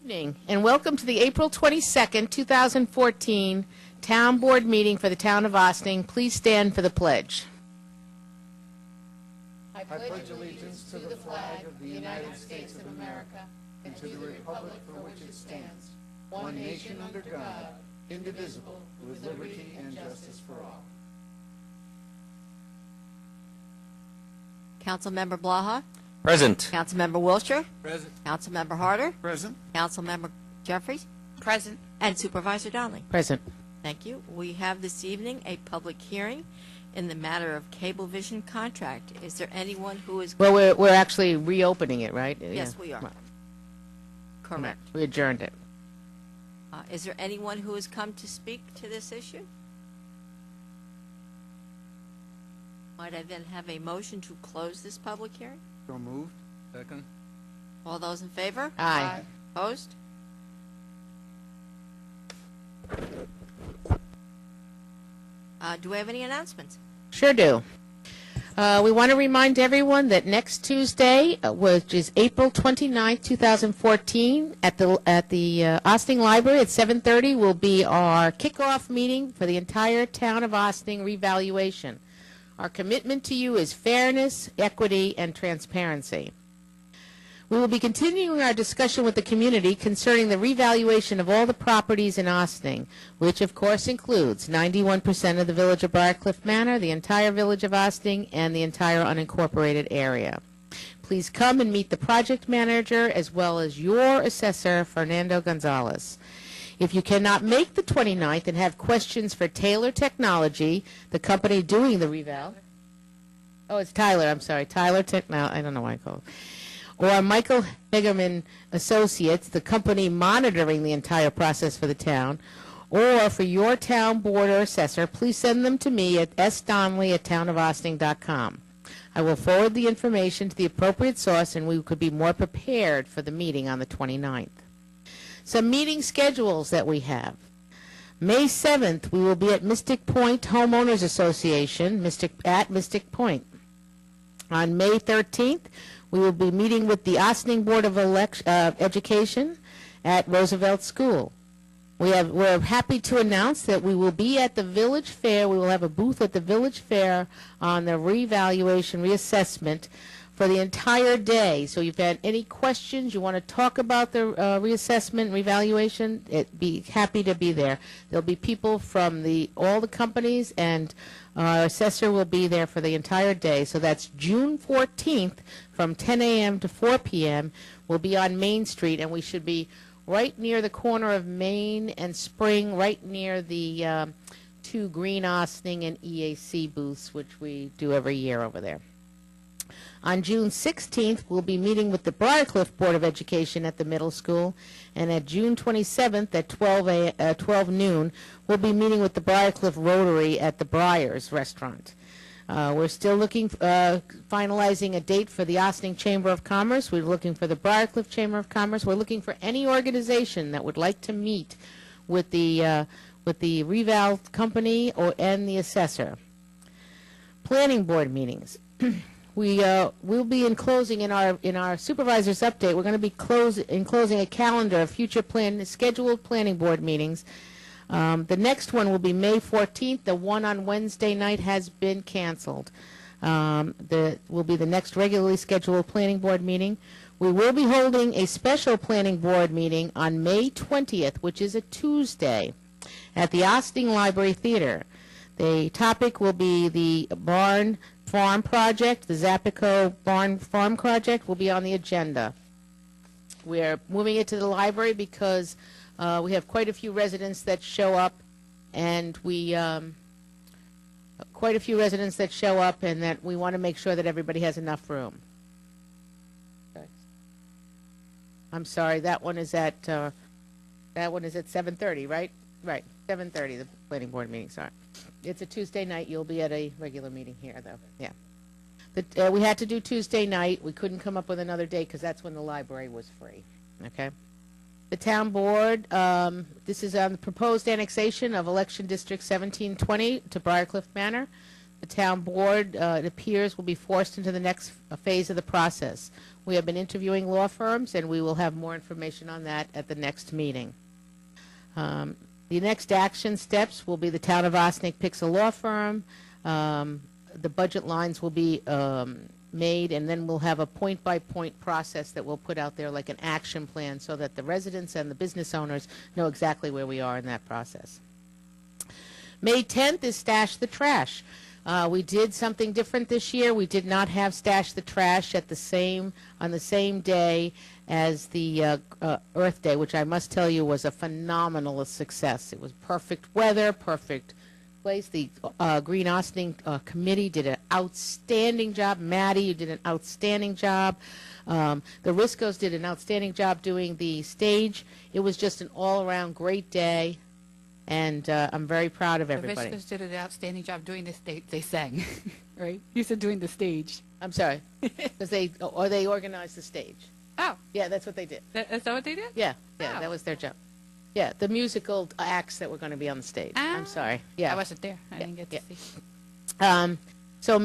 Evening, and welcome to the April 22nd, 2014 Town Board meeting for the Town of Ossining. Please stand for the pledge. I pledge allegiance to the flag of the United States of America and to the republic for which it stands, one nation under God, indivisible, with liberty and justice for all. Councilmember Blaha? Present. Councilmember Wilshire? Present. Councilmember Harder? Present. Councilmember Jeffries? Present. And Supervisor Donnelly. Present. Thank you. We have this evening a public hearing in the matter of Cablevision contract. Is there anyone who is... Well, we're actually reopening it, right? Yes, Yeah. we are. Right. Correct. We adjourned it. Is there anyone who has come to speak to this issue? Might I then have a motion to close this public hearing? So moved. Second. All those in favor? Aye. Opposed? Do we have any announcements? Sure do. We want to remind everyone that next Tuesday, which is April 29th, 2014, at the Ossining Library at 7:30 will be our kickoff meeting for the entire town of Ossining revaluation. Our commitment to you is fairness, equity, and transparency. We will be continuing our discussion with the community concerning the revaluation of all the properties in Ossining, which of course includes 91% of the village of Briarcliff Manor, the entire village of Ossining, and the entire unincorporated area. Please come and meet the project manager as well as your assessor, Fernando Gonzalez. If you cannot make the 29th and have questions for Taylor Technology, the company doing the reval. Oh, it's Tyler, I'm sorry. Tyler Technology, I don't know why I called it. Or Michael Hegerman Associates, the company monitoring the entire process for the town, or for your town board or assessor, please send them to me at sdonnelly@townofossining.com. I will forward the information to the appropriate source, and we could be more prepared for the meeting on the 29th. Some meeting schedules that we have. May 7th, we will be at Mystic Point Homeowners Association, at Mystic Point. On May 13th, we will be meeting with the Ossining Board of Education at Roosevelt School. We're happy to announce that we will be at the Village Fair. We will have a booth at the Village Fair on the revaluation, reassessment for the entire day. So if you've had any questions, you want to talk about the reassessment, revaluation, be happy to be there. There'll be people from all the companies, and our assessor will be there for the entire day. So that's June 14th from 10 a.m. to 4 p.m. We'll be on Main Street, and we should be right near the corner of Main and Spring, right near the two Green Ossining and EAC booths, which we do every year over there. On June 16th, we'll be meeting with the Briarcliff Board of Education at the middle school, and at June 27th at 12 noon, we'll be meeting with the Briarcliff Rotary at the Briars restaurant. We're still finalizing a date for the Ossining Chamber of Commerce. We're looking for the Briarcliff Chamber of Commerce. We're looking for any organization that would like to meet with the reval company and the assessor. Planning board meetings. We'll be enclosing in our supervisor's update. We're going to be enclosing a calendar of future scheduled planning board meetings. The next one will be May 14th. The one on Wednesday night has been canceled. Will be the next regularly scheduled planning board meeting. We will be holding a special planning board meeting on May 20th, which is a Tuesday, at the Ossining Library Theater. The topic will be the Barn Farm Project. The Zapico Barn Farm Project will be on the agenda. We're moving it to the library because we have quite a few residents that show up, and that we want to make sure that everybody has enough room. Okay. I'm sorry, that one is at 7:30, right? Right, 7:30. The planning board meeting. Sorry. It's a Tuesday night. You'll be at a regular meeting here, though. Yeah. We had to do Tuesday night. We couldn't come up with another day because that's when the library was free. Okay. The town board, this is on the proposed annexation of election district 1720 to Briarcliff Manor. the town board, it appears, will be forced into the next phase of the process. We have been interviewing law firms, and we will have more information on that at the next meeting. The next action steps will be the town of Osnick picks a law firm. The budget lines will be made, and then we'll have a point-by-point process that we'll put out there like an action plan so that the residents and the business owners know exactly where we are in that process. May 10th is Stash the Trash. We did something different this year. We did not have Stash the Trash on the same day as the Earth Day, which I must tell you was a phenomenal success. It was perfect weather, perfect place. The Green Austin Committee did an outstanding job. Maddie, you did an outstanding job. The Riscos did an outstanding job doing the stage. It was just an all-around great day, and I'm very proud of everybody. The Viscas did an outstanding job doing the stage. They sang, right? You said doing the stage. I'm sorry, because they organized the stage. Oh, Yeah, that's what they did. is that what they did? Yeah, Oh. that was their job. Yeah, the musical acts that were going to be on the stage. I'm sorry. Yeah. I wasn't there. I didn't get to yeah. see.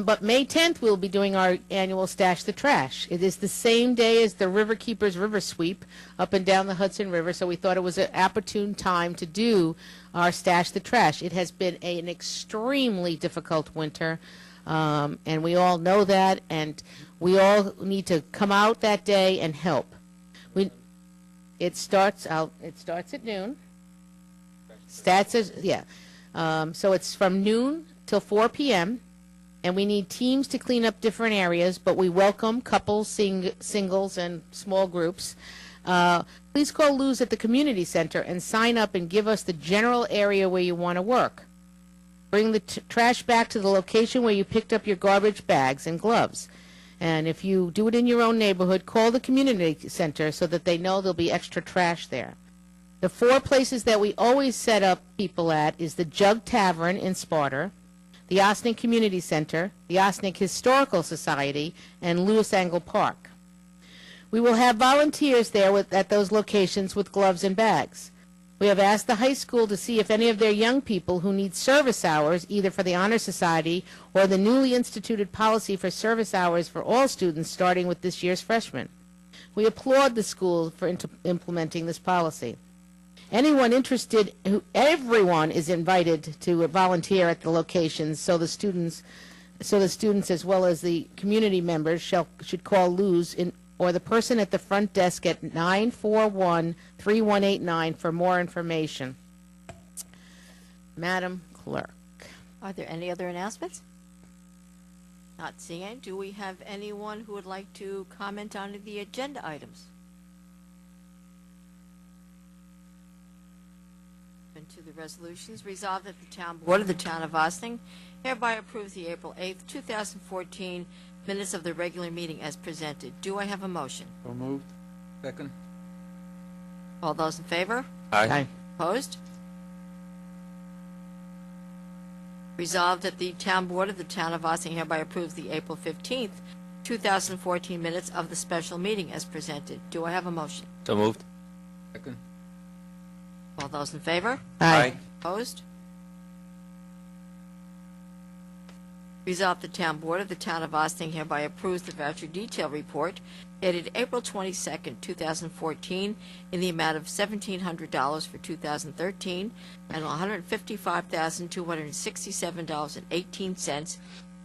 But May 10th, we'll be doing our annual Stash the Trash. It is the same day as the Riverkeepers River Sweep up and down the Hudson River, so we thought it was an opportune time to do our Stash the Trash. It has been an extremely difficult winter, and we all know that, and we all need to come out that day and help. It starts at noon. So it's from noon till 4 p.m., and we need teams to clean up different areas, but we welcome couples, singles, and small groups. Please call Luz at the community center and sign up and give us the general area where you want to work. Bring the trash back to the location where you picked up your garbage bags and gloves. And if you do it in your own neighborhood, call the community center so that they know there'll be extra trash there. The 4 places that we always set up people at is the Jug Tavern in Sparta, the Osnick Community Center, the Osnick Historical Society, and Lewis Angle Park. We will have volunteers there at those locations with gloves and bags. We have asked the high school to see if any of their young people who need service hours, either for the Honor Society or the newly instituted policy for service hours for all students starting with this year's freshmen. We applaud the school for implementing this policy. Anyone interested, everyone is invited to volunteer at the locations, so the students as well as the community members should call Luz or the person at the front desk at 941-3189 for more information. Madam Clerk. Are there any other announcements? Not seeing any. Do we have anyone who would like to comment on the agenda items? To the resolutions, resolved that the town board of the town of Osnick hereby approves the April 8th, 2014 minutes of the regular meeting as presented. Do I have a motion? So moved. Second. All those in favor? Aye. Opposed? Resolved that the town board of the town of Osnick hereby approves the April 15th, 2014 minutes of the special meeting as presented. Do I have a motion? So moved. Second. All those in favor? Aye. Opposed? Resolved the town board of the town of Osnick hereby approves the voucher detail report dated April 22nd, 2014, in the amount of $1,700 for 2013 and $155,267.18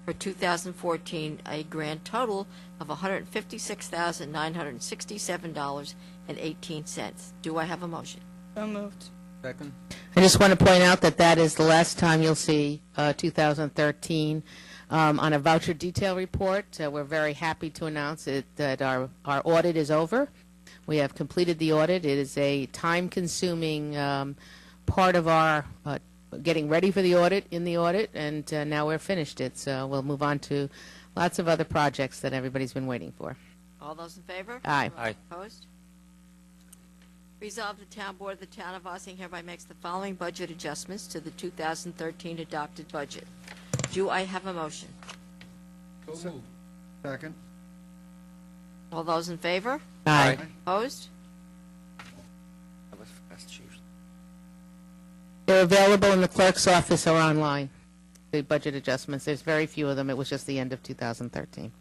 for 2014, a grand total of $156,967.18. Do I have a motion? So moved. Second. I just want to point out that is the last time you'll see 2013 on a voucher detail report. We're very happy to announce that our audit is over. We have completed the audit. It is a time-consuming part of our getting ready for the audit, and now we're finished it. So we'll move on to lots of other projects that everybody's been waiting for. All those in favor? Aye. Aye. Opposed? Resolved, the town board of the town of Osnick hereby makes the following budget adjustments to the 2013 adopted budget. Do I have a motion? So moved. Second. All those in favor? Aye. Opposed? That was fast, usually. They're available in the clerk's office or online. the budget adjustments. There's very few of them. It was just the end of 2013.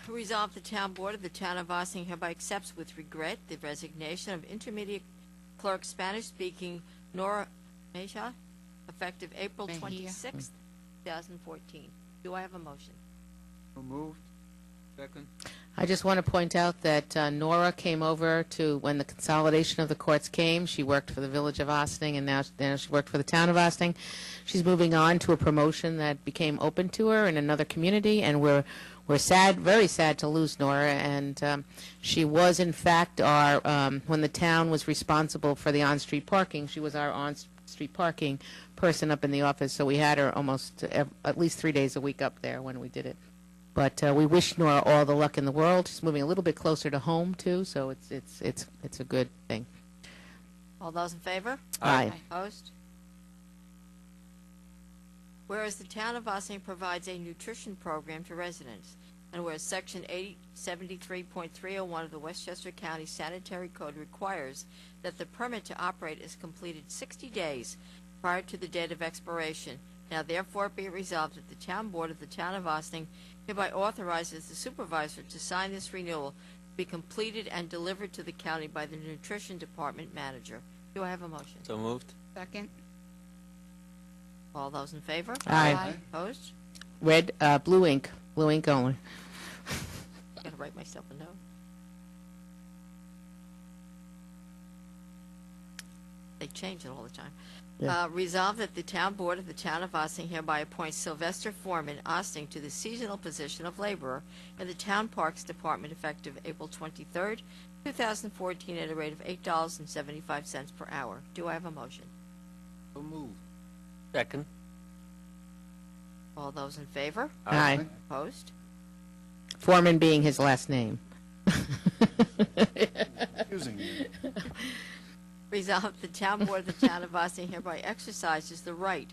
Resolved, the town board of the town of Ossining hereby accepts with regret the resignation of intermediate clerk Spanish-speaking Nora Mejia, effective April Mejia. 26th, 2014. Do I have a motion? So moved. Second. I just want to point out that Nora came over to, when the consolidation of the courts came, she worked for the village of Ossining, and now she worked for the town of Ossining. She's moving on to a promotion that became open to her in another community, and we're sad, very sad to lose Nora. And she was, in fact, our when the town was responsible for the on-street parking, she was our on-street parking person up in the office. So we had her almost at least 3 days a week up there when we did it. But we wish Nora all the luck in the world. She's moving a little bit closer to home too, so it's a good thing. All those in favor? Aye. Opposed? Whereas the town of Ossining provides a nutrition program to residents, and whereas Section 873.301 of the Westchester County Sanitary Code requires that the permit to operate is completed 60 days prior to the date of expiration, now therefore be it resolved that the town board of the town of Ossining hereby authorizes the supervisor to sign this renewal to be completed and delivered to the county by the nutrition department manager. Do I have a motion? So moved. Second. All those in favor? Aye. Opposed? Red, blue ink only. Gotta write myself a note. They change it all the time. Yeah. Resolved that the town board of the town of Ossining hereby appoints Sylvester Foreman Ossining to the seasonal position of laborer in the town parks department effective April 23rd, 2014 at a rate of $8.75 per hour. Do I have a motion? So moved. Second. All those in favor? Aye. Opposed? Foreman being his last name. Using it. Resolved, the town board of the town of Ossining hereby exercises the right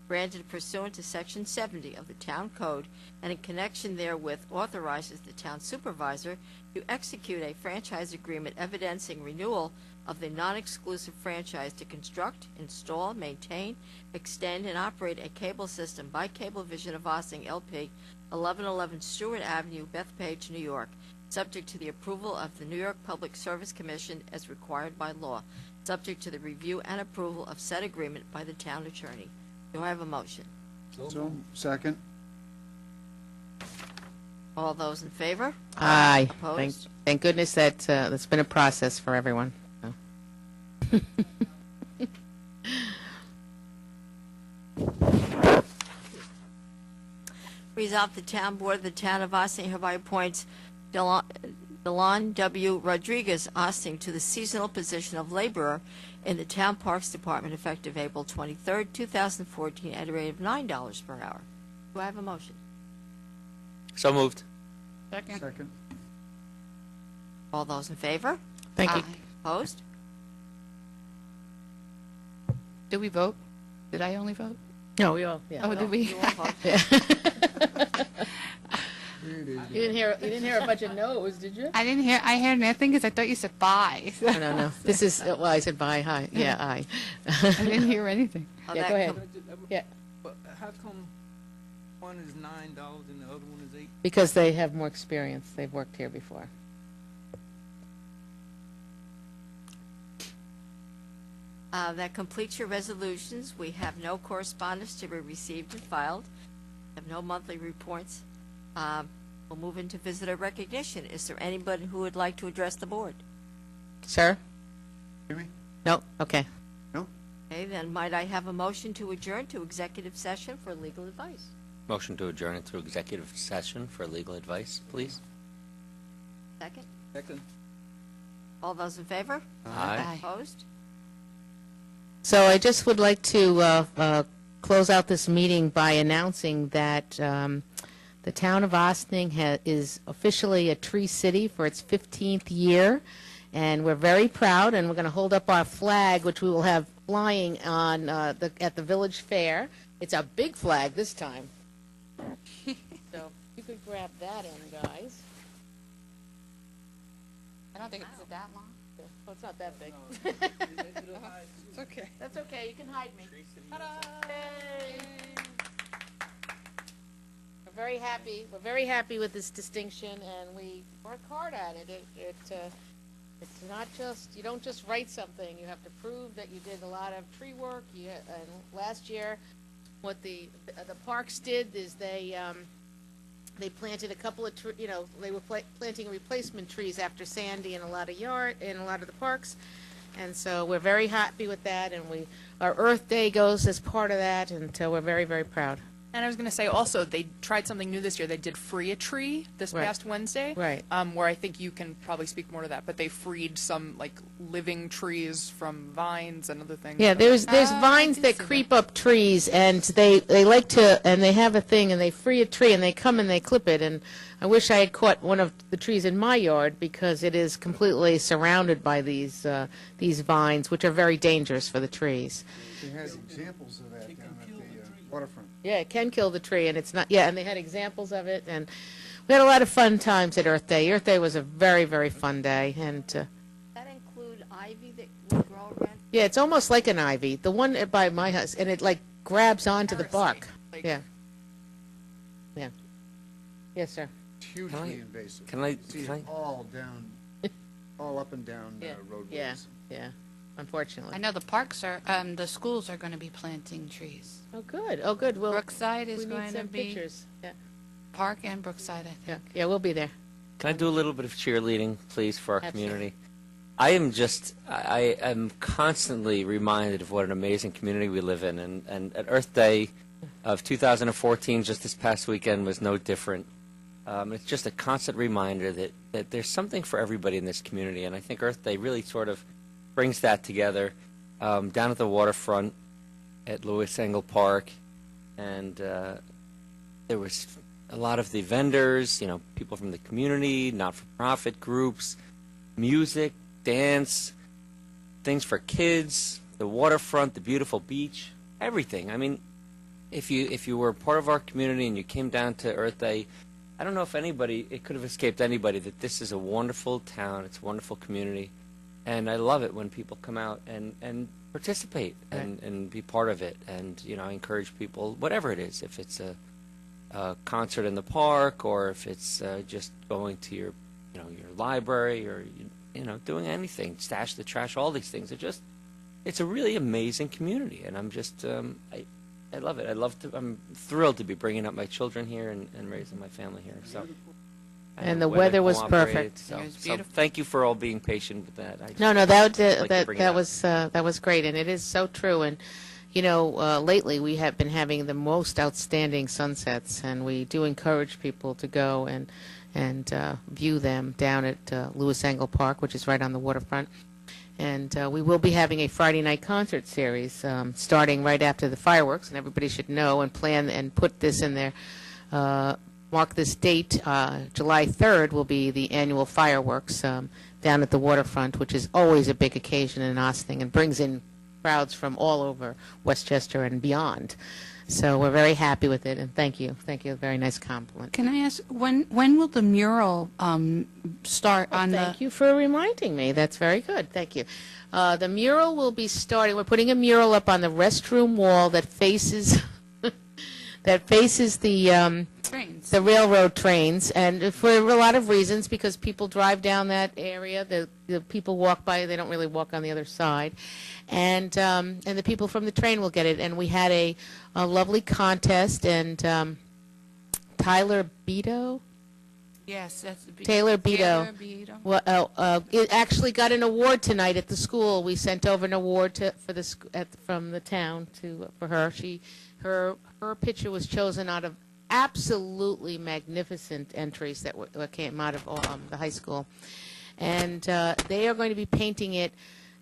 granted pursuant to Section 70 of the Town Code, and in connection therewith authorizes the town supervisor to execute a franchise agreement evidencing renewal of the non-exclusive franchise to construct, install, maintain, extend, and operate a cable system by Cablevision of Ossining LP, 1111 Stewart Avenue, Bethpage, New York, subject to the approval of the New York Public Service Commission as required by law, subject to the review and approval of said agreement by the town attorney. Do I have a motion? So second. All those in favor? Aye. Opposed? Thank goodness that that's been a process for everyone. So. Resolved, the town board of the town of Ossining hereby appoints Delon W. Rodriguez Ossining to the seasonal position of laborer in the town parks department effective April 23rd, 2014 at a rate of $9 per hour. Do I have a motion? So moved. Second. Second. All those in favor? Thank you. Aye. Opposed? Did we vote? Did I only vote? No, we all. Yeah. Oh, did we? You all vote. You didn't hear a bunch of no's, did you? I didn't hear. I heard nothing because I thought you said bye. No. This is well. I said bye. Hi. Yeah. Aye. I didn't hear anything. Oh, Yeah, that go ahead. com- Yeah. But how come one is $9 and the other one is $8? Because they have more experience. They've worked here before. That completes your resolutions. We have no correspondence to be received and filed. Have no monthly reports. We'll move into visitor recognition. Is there anybody who would like to address the board? Sir? Hear me? No. Okay. Okay, then might I have a motion to adjourn to executive session for legal advice? Motion to adjourn into executive session for legal advice, please. Second? Second. All those in favor? Aye. Opposed? So I just would like to close out this meeting by announcing that the town of Ossining is officially a tree city for its 15th year, and we're very proud, and we're going to hold up our flag, which we will have flying on at the village fair. It's a big flag this time. So you could grab that in, guys. I don't think it's that long. Oh, it's not that big. It's okay. That's okay, you can hide me. Yay. We're very happy with this distinction, and we work hard at it. It's not just, you don't just write something, you have to prove that you did a lot of tree work. And last year, what the parks did is they planted a couple of they were planting replacement trees after Sandy in a lot of the parks. And so we're very happy with that, and our Earth Day goes as part of that, and so we're very, very proud. And I was going to say also, they tried something new this year. They did free a tree this Right. past Wednesday. Right. Where I think you can probably speak more to that. But they freed some, like, living trees from vines and other things. Yeah, there's Ah, vines I that see creep up trees, and they like to, and they have a thing, and they free a tree, and they come and they clip it, and I wish I had caught one of the trees in my yard, because it is completely surrounded by these vines, which are very dangerous for the trees. They had examples of that down at the waterfront. Yeah, it can kill the tree, and it's not, yeah, and they had examples of it, and we had a lot of fun times at Earth Day. Earth Day was a very, very fun day, and, That include ivy that will grow around? yeah, it's almost like an ivy, the one by my house, and it, like, grabs onto the bark. Like, Yeah. Yeah. Yes, sir. It's hugely invasive. can I- You see can it all up and down Yeah. roadways. Yeah, yeah, unfortunately. I know the parks are, the schools are going to be planting trees. Oh, good. Oh, good. Well, Brookside we is need going to some be, pictures. Yeah, Park and Brookside, I yeah, think. yeah. We'll be there. Can I do a little bit of cheerleading, please, for our Absolutely. community? I am constantly reminded of what an amazing community we live in, and at Earth Day of 2014, just this past weekend, was no different. It's just a constant reminder that there's something for everybody in this community, and I think Earth Day really sort of brings that together. Down at the waterfront at Lewis Engel Park, and there was a lot of the vendors, people from the community, not-for-profit groups, music, dance, things for kids, the waterfront, the beautiful beach, everything. I mean, if you were part of our community and you came down to Earth Day, I don't know if it could have escaped anybody that this is a wonderful town, it's a wonderful community, and I love it when people come out and participate and be part of it, and I encourage people, whatever it is, if it's a concert in the park, or if it's just going to your library, or doing anything, stash the trash, all these things. It's a really amazing community, and I'm just I love it. I'm thrilled to be bringing up my children here and raising my family here. So. And the weather was cooperated, perfect. So, It was so beautiful. thank you for all being patient with that. No, like to bring it up. that was great, and it is so true. And lately we have been having the most outstanding sunsets, and we do encourage people to go and view them down at Lewis Engel Park, which is right on the waterfront. And we will be having a Friday night concert series starting right after the fireworks, and everybody should know and plan and put this in their mark this date. July 3rd will be the annual fireworks down at the waterfront, which is always a big occasion in Ossining and brings in crowds from all over Westchester and beyond. So we're very happy with it, and thank you. Thank you. A very nice compliment. Can I ask, when will the mural start on the? Thank you for reminding me. That's very good. Thank you. The mural will be starting. We're putting a mural up on the restroom wall that faces Trains. the railroad trains, and for a lot of reasons, because people drive down that area, the people walk by, they don't really walk on the other side, and the people from the train will get it. And we had a lovely contest, and Tyler Beto, Yes, that's Taylor Beto. Taylor Beto. Well, it actually got an award tonight at the school. We sent over an award from the town for her. Her picture was chosen out of absolutely magnificent entries that came out of the high school, and they are going to be painting it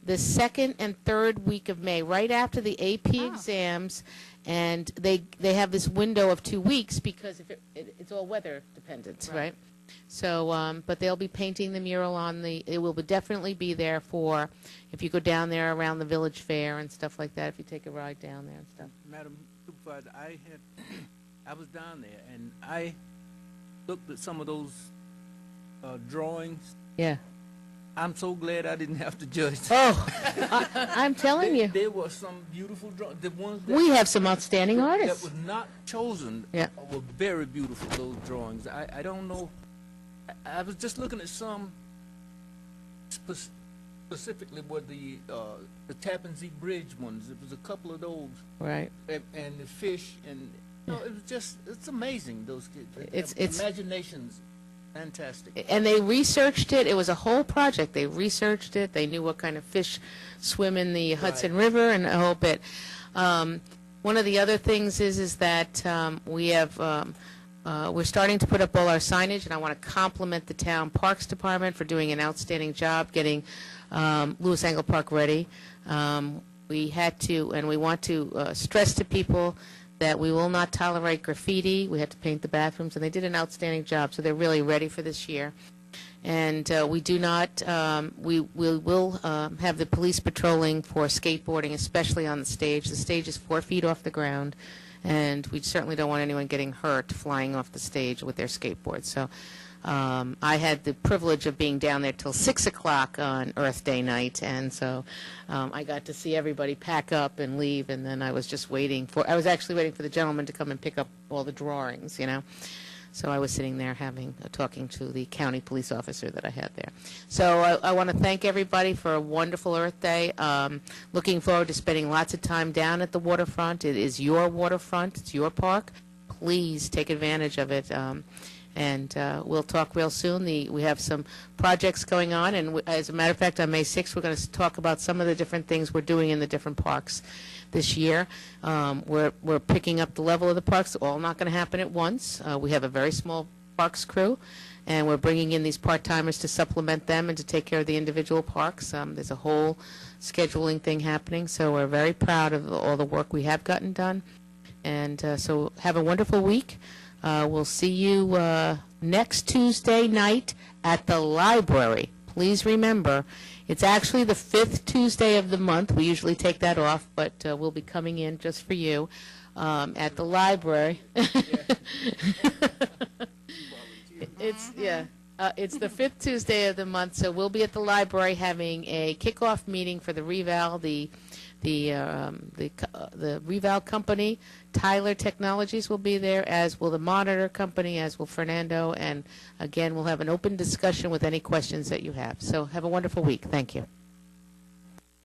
the second and third week of May, right after the AP exams, and they have this window of 2 weeks because it's all weather dependent, right? So, but they'll be painting the mural it will definitely be there for, if you go down there around the village fair and stuff like that, if you take a ride down there and stuff. Madam Supervisor, I was down there, and I looked at some of those drawings, Yeah. I'm so glad I didn't have to judge. Oh, I'm telling you, There were some beautiful drawings. The ones that, we have some outstanding that artists. was not chosen Yeah. were very beautiful, those drawings. I don't know. I was just looking at some specifically were the Tappan Zee Bridge ones. It was a couple of those. Right. And the fish, and it was just, it's amazing, those kids. It's Imagination's fantastic. And they researched it. It was a whole project. They researched it. They knew what kind of fish swim in the Hudson River and a whole bit. One of the other things is that we have, we're starting to put up all our signage, and I want to compliment the town parks department for doing an outstanding job getting Lewis Angle Park ready. We had to, and we want to stress to people that we will not tolerate graffiti. We had to paint the bathrooms, and they did an outstanding job, so they're really ready for this year. And we do not, we will have the police patrolling for skateboarding, especially on the stage. The stage is 4 feet off the ground, and we certainly don't want anyone getting hurt flying off the stage with their skateboards. So I had the privilege of being down there till 6 o'clock on Earth Day night, and so I got to see everybody pack up and leave, and then I was just waiting for, I was actually waiting for the gentleman to come and pick up all the drawings, you know. So I was sitting there talking to the county police officer that I had there. So I want to thank everybody for a wonderful Earth Day. Looking forward to spending lots of time down at the waterfront. It is your waterfront. It's your park. Please take advantage of it. And we'll talk real soon. We have some projects going on, and as a matter of fact, on May 6th, we're going to talk about some of the different things we're doing in the different parks this year. We're picking up the level of the parks. All not going to happen at once. We have a very small parks crew, and we're bringing in these part-timers to supplement them and to take care of the individual parks. There's a whole scheduling thing happening, so we're very proud of all the work we have gotten done. And so have a wonderful week. We'll see you next Tuesday night at the library. Please remember, it's actually the 5th Tuesday of the month. We usually take that off, but we'll be coming in just for you at the library. It's the 5th Tuesday of the month, so we'll be at the library having a kickoff meeting for the Reval, the Reval company. Tyler Technologies will be there, as will the Monitor company, as will Fernando, and again, we'll have an open discussion with any questions that you have. So have a wonderful week. Thank you.